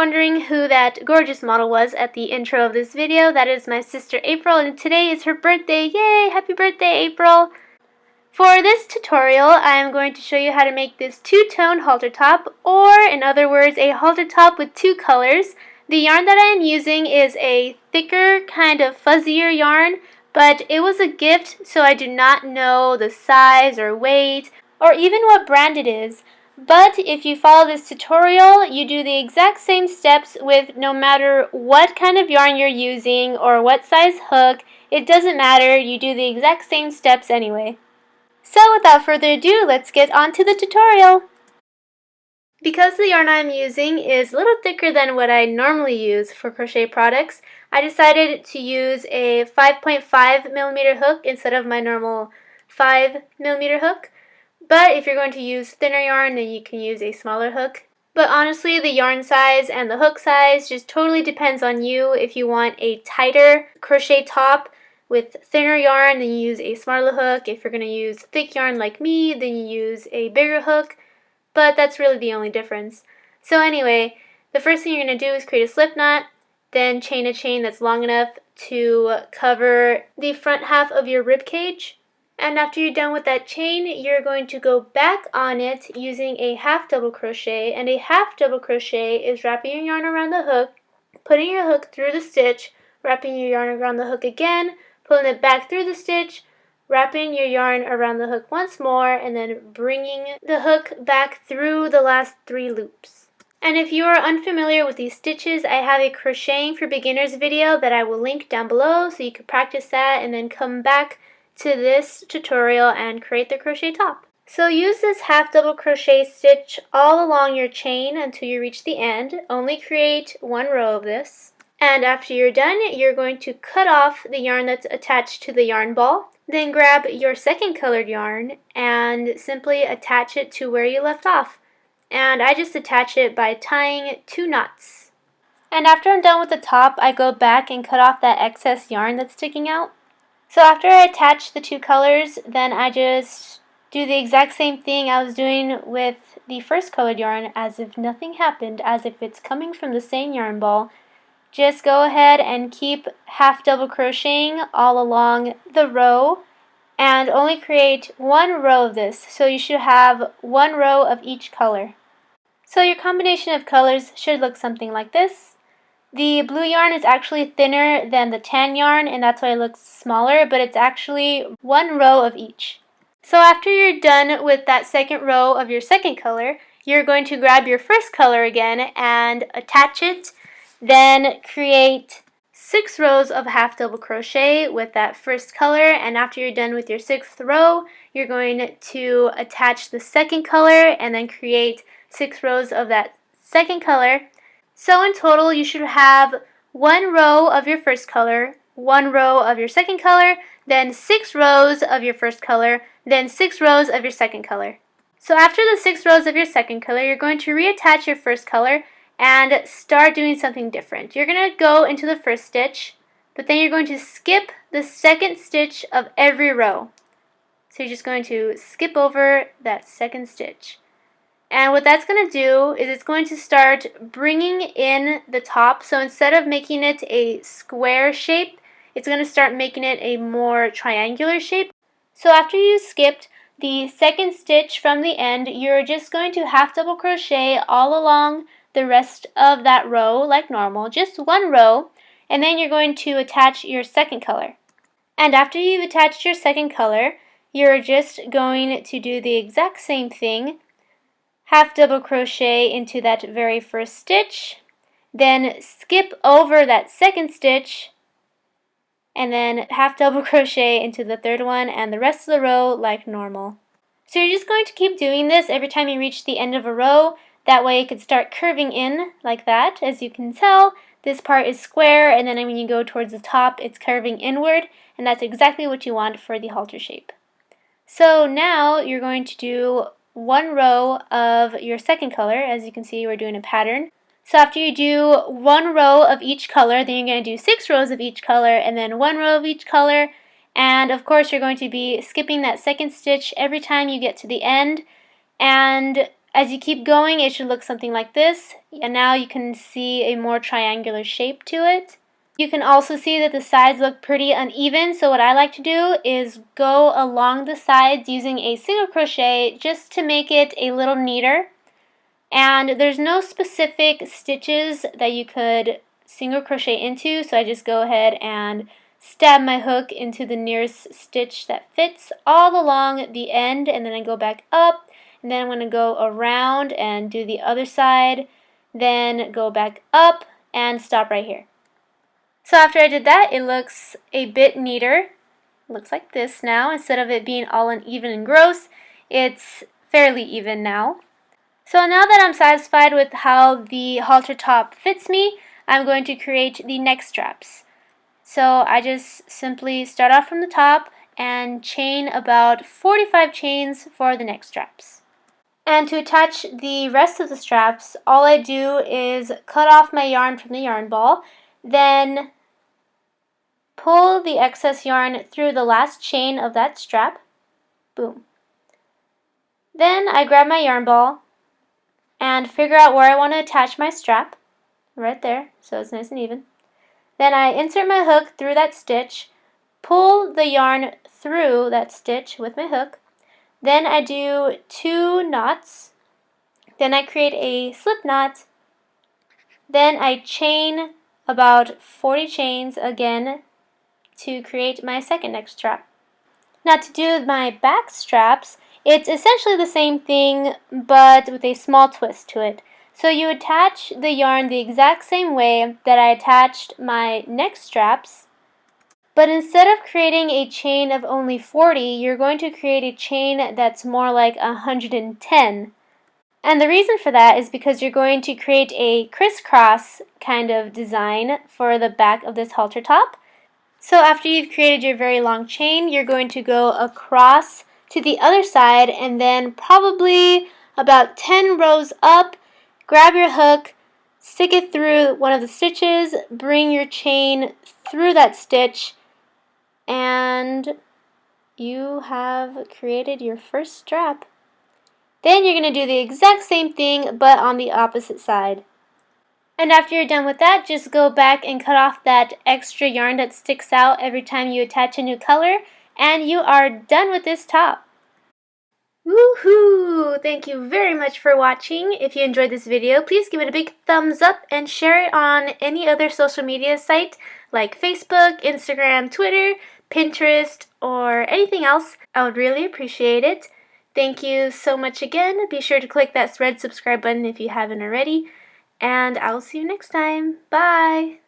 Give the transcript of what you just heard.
wondering who that gorgeous model was at the intro of this video, that is my sister April, and today is her birthday. Yay! Happy birthday, April! For this tutorial, I am going to show you how to make this two-tone halter top, or in other words, a halter top with two colors. The yarn that I am using is a thicker, kind of fuzzier yarn, but it was a gift, so I do not know the size or weight, or even what brand it is. But if you follow this tutorial, you do the exact same steps with no matter what kind of yarn you're using or what size hook. It doesn't matter, you do the exact same steps anyway. So without further ado, let's get on to the tutorial. Because the yarn I'm using is a little thicker than what I normally use for crochet products, I decided to use a 5.5mm hook instead of my normal 5mm hook. But if you're going to use thinner yarn, then you can use a smaller hook. But honestly, the yarn size and the hook size just totally depends on you. If you want a tighter crochet top with thinner yarn, then you use a smaller hook. If you're going to use thick yarn like me, then you use a bigger hook. But that's really the only difference. So anyway, the first thing you're going to do is create a slip knot, then chain a chain that's long enough to cover the front half of your rib cage. And after you're done with that chain, you're going to go back on it using a half double crochet. And a half double crochet is wrapping your yarn around the hook, putting your hook through the stitch, wrapping your yarn around the hook again, pulling it back through the stitch, wrapping your yarn around the hook once more, and then bringing the hook back through the last 3 loops. And if you are unfamiliar with these stitches, I have a crocheting for beginners video that I will link down below so you can practice that and then come back to this tutorial and create the crochet top. So use this half double crochet stitch all along your chain until you reach the end. Only create 1 row of this. And after you're done, you're going to cut off the yarn that's attached to the yarn ball. Then grab your second colored yarn and simply attach it to where you left off. And I just attach it by tying 2 knots. And after I'm done with the top, I go back and cut off that excess yarn that's sticking out. So after I attach the 2 colors, then I just do the exact same thing I was doing with the first colored yarn, as if nothing happened, as if it's coming from the same yarn ball. Just go ahead and keep half double crocheting all along the row and only create 1 row of this. So you should have 1 row of each color. So your combination of colors should look something like this. The blue yarn is actually thinner than the tan yarn, and that's why it looks smaller, but it's actually 1 row of each. So after you're done with that second row of your second color, you're going to grab your first color again and attach it, then create 6 rows of half double crochet with that first color, and after you're done with your 6th row, you're going to attach the second color and then create 6 rows of that second color. So in total, you should have 1 row of your first color, 1 row of your second color, then 6 rows of your first color, then 6 rows of your second color. So after the 6 rows of your second color, you're going to reattach your first color and start doing something different. You're going to go into the first stitch, but then you're going to skip the second stitch of every row. So you're just going to skip over that second stitch. And what that's going to do is it's going to start bringing in the top. So instead of making it a square shape, it's going to start making it a more triangular shape. So after you skipped the second stitch from the end, you're just going to half double crochet all along the rest of that row like normal, just 1 row, and then you're going to attach your second color. And after you've attached your second color, you're just going to do the exact same thing. Half double crochet into that very first stitch, then skip over that second stitch, and then half double crochet into the third one and the rest of the row like normal. So you're just going to keep doing this every time you reach the end of a row. That way it could start curving in like that. As you can tell, this part is square, and then when you go towards the top, it's curving inward, and that's exactly what you want for the halter shape. So now you're going to do 1 row of your second color. As you can see, we're doing a pattern. So after you do 1 row of each color, then you're going to do 6 rows of each color, and then 1 row of each color. And of course, you're going to be skipping that second stitch every time you get to the end. And As you keep going, it should look something like this, and now you can see a more triangular shape to it. You can also see that the sides look pretty uneven, so what I like to do is go along the sides using a single crochet just to make it a little neater. And there's no specific stitches that you could single crochet into, so I just go ahead and stab my hook into the nearest stitch that fits all along the end, and then I go back up, and then I'm going to go around and do the other side, then go back up and stop right here. So after I did that, it looks a bit neater. It looks like this now. Instead of it being all uneven and gross, it's fairly even now. So now that I'm satisfied with how the halter top fits me, I'm going to create the neck straps. So I just simply start off from the top and chain about 45 chains for the neck straps. And to attach the rest of the straps, all I do is cut off my yarn from the yarn ball, then pull the excess yarn through the last chain of that strap. Boom. Then I grab my yarn ball and figure out where I want to attach my strap. Right there, so it's nice and even. Then I insert my hook through that stitch, pull the yarn through that stitch with my hook. Then I do 2 knots. Then I create a slip knot. Then I chain about 40 chains again to create my second neck strap. Now to do my back straps, it's essentially the same thing but with a small twist to it. So you attach the yarn the exact same way that I attached my neck straps, but instead of creating a chain of only 40, you're going to create a chain that's more like 110. And the reason for that is because you're going to create a crisscross kind of design for the back of this halter top. So after you've created your very long chain, you're going to go across to the other side and then probably about 10 rows up, grab your hook, stick it through one of the stitches, bring your chain through that stitch, and you have created your first strap. Then you're going to do the exact same thing but on the opposite side. And after you're done with that, just go back and cut off that extra yarn that sticks out every time you attach a new color, and you are done with this top. Woohoo! Thank you very much for watching. If you enjoyed this video, please give it a big thumbs up and share it on any other social media site like Facebook, Instagram, Twitter, Pinterest, or anything else. I would really appreciate it. Thank you so much again. Be sure to click that red subscribe button if you haven't already. And I will see you next time. Bye!